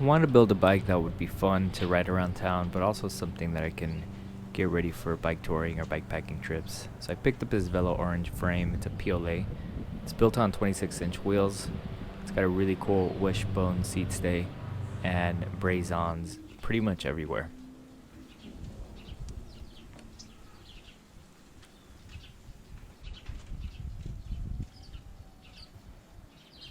I want to build a bike that would be fun to ride around town, but also something that I can get ready for bike touring or bikepacking trips. So I picked up this Velo Orange frame. It's a Piolet. It's built on 26-inch wheels. It's got a really cool wishbone seat stay and braze-ons pretty much everywhere.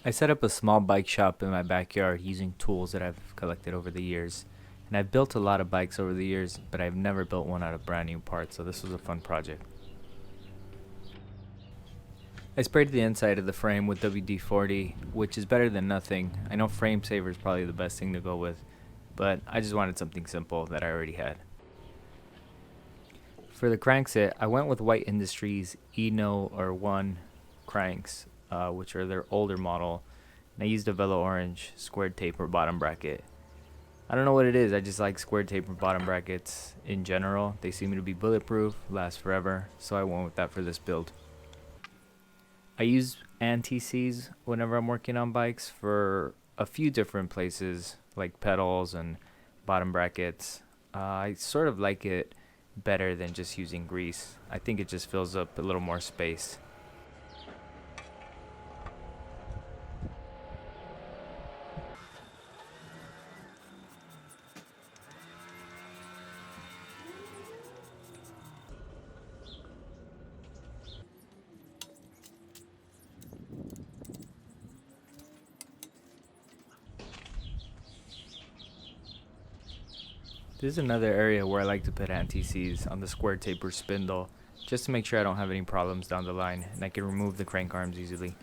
I set up a small bike shop in my backyard using tools that I've collected over the years. And I've built a lot of bikes over the years, but I've never built one out of brand new parts, so this was a fun project. I sprayed the inside of the frame with WD-40, which is better than nothing. I know frame saver is probably the best thing to go with, but I just wanted something simple that I already had. For the crankset, I went with White Industries Eno or 1 cranks, which are their older model, and I used a Velo Orange squared taper bottom bracket. I don't know what it is, I just like squared taper bottom brackets in general. They seem to be bulletproof, last forever, so I went with that for this build. I use anti-seize whenever I'm working on bikes for a few different places, like pedals and bottom brackets. I sort of like it better than just using grease. I think it just fills up a little more space. This is another area where I like to put anti-seize on the square taper spindle, just to make sure I don't have any problems down the line and I can remove the crank arms easily.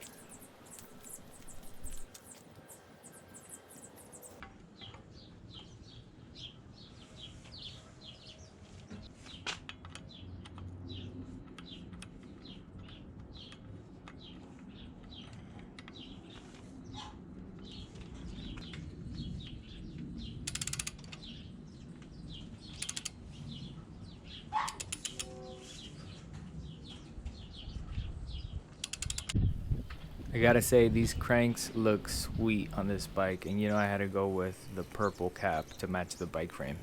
I gotta say, these cranks look sweet on this bike, and I had to go with the purple cap to match the bike frame.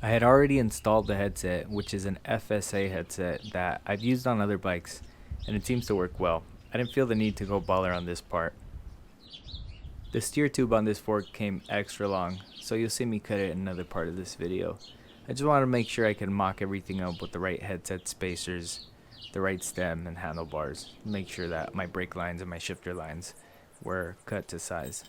I had already installed the headset, which is an FSA headset that I've used on other bikes, and it seems to work well. I didn't feel the need to go baller on this part. The steer tube on this fork came extra long, so you'll see me cut it in another part of this video. I just wanted to make sure I could mock everything up with the right headset spacers, the right stem and handlebars. Make sure that my brake lines and my shifter lines were cut to size.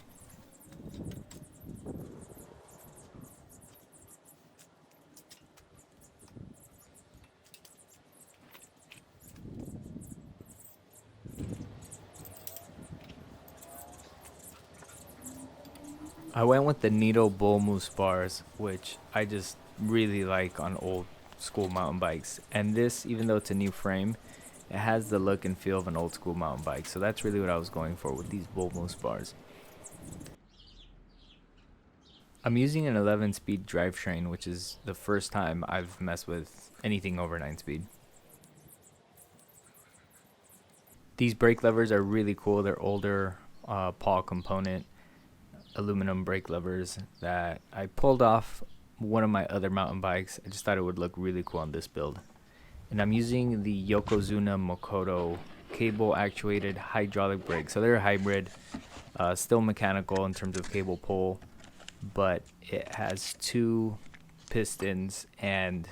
I went with the Needle Bull Moose bars, which I just really like on old school mountain bikes. And this, even though it's a new frame, it has the look and feel of an old school mountain bike. So that's really what I was going for with these Bull Moose bars. I'm using an 11-speed drivetrain, which is the first time I've messed with anything over 9-speed. These brake levers are really cool. They're older pawl component aluminum brake levers that I pulled off one of my other mountain bikes. I just thought it would look really cool on this build. And I'm using the Yokozuna Makoto cable actuated hydraulic brake. So they're a hybrid, still mechanical in terms of cable pull, but it has 2 pistons and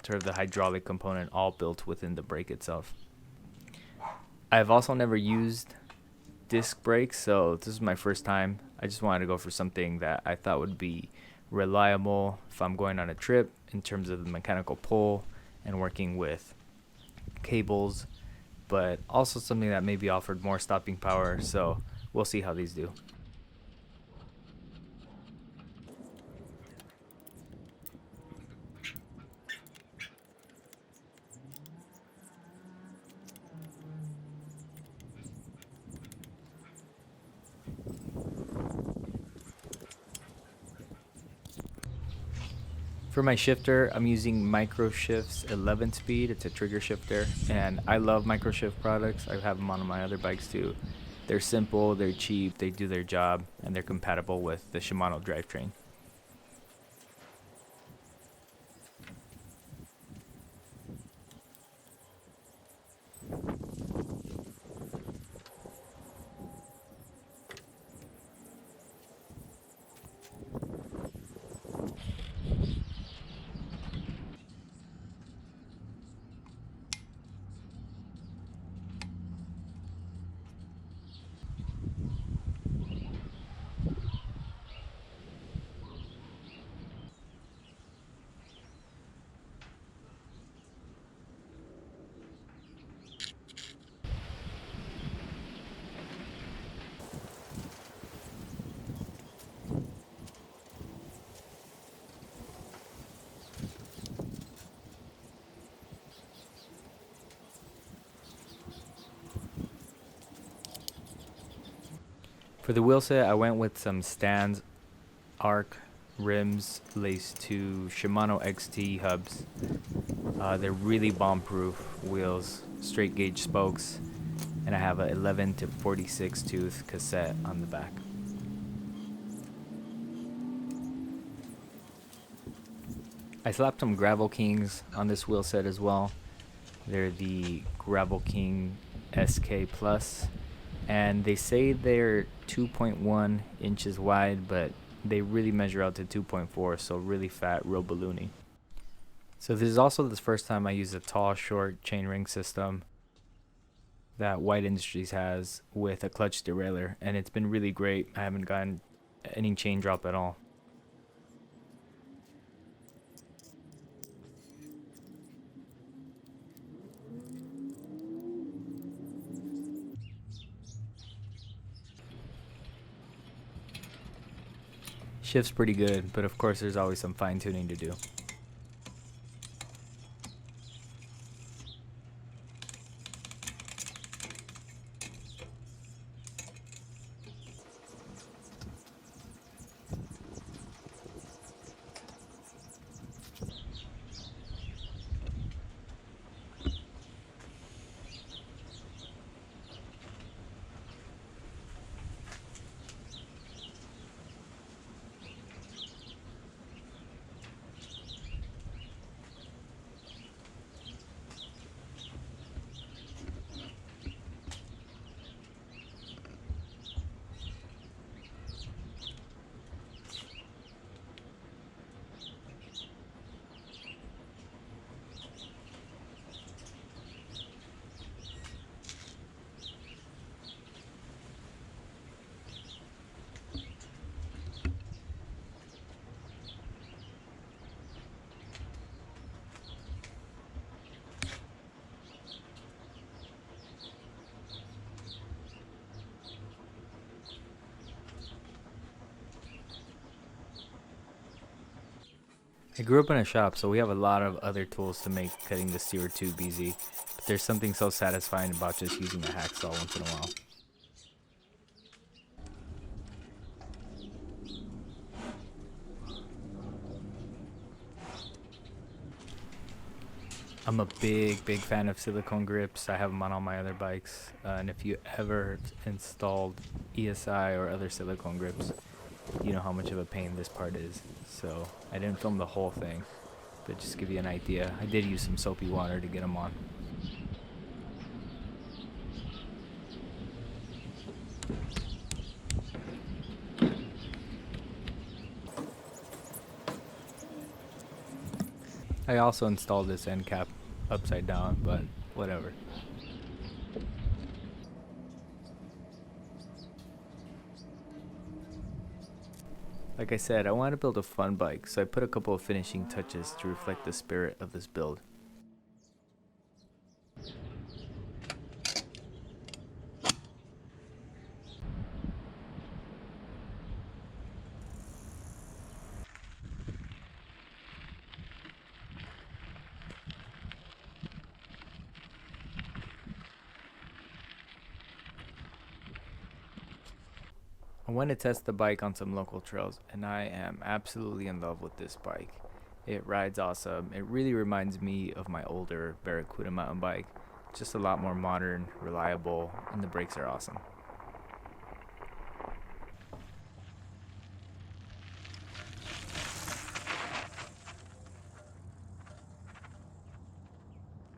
sort of the hydraulic component all built within the brake itself. I've also never used disc brakes, so this is my first time. I just wanted to go for something that I thought would be reliable if I'm going on a trip in terms of the mechanical pull and working with cables, but also something that maybe offered more stopping power, so we'll see how these do. For my shifter, I'm using Microshift's 11 speed. It's a trigger shifter, and I love Microshift products. I have them on my other bikes too. They're simple, they're cheap, they do their job, and they're compatible with the Shimano drivetrain. For the wheel set, I went with some Stan's Arc rims laced to Shimano XT hubs. They're really bomb-proof wheels, straight gauge spokes, and I have a 11 to 46 tooth cassette on the back. I slapped some Gravel Kings on this wheel set as well. They're the Gravel King SK Plus, and they say they're 2.1 inches wide, but they really measure out to 2.4, so really fat, real balloony. So this is also the first time I use a tall, short chainring system that White Industries has with a clutch derailleur, and it's been really great. I haven't gotten any chain drop at all. Shift's pretty good, but of course there's always some fine tuning to do. I grew up in a shop, so we have a lot of other tools to make cutting the steel tube easy, but there's something so satisfying about just using a hacksaw once in a while. I'm a big fan of silicone grips. I have them on all my other bikes, and if you ever installed ESI or other silicone grips, you know how much of a pain this part is. So I didn't film the whole thing, but just give you an idea. I did use some soapy water to get them on. I also installed this end cap upside down, but whatever. Like I said, I wanted to build a fun bike, so I put a couple of finishing touches to reflect the spirit of this build. I went to test the bike on some local trails, and I am absolutely in love with this bike. It rides awesome. It really reminds me of my older Barracuda mountain bike. Just a lot more modern, reliable, and the brakes are awesome.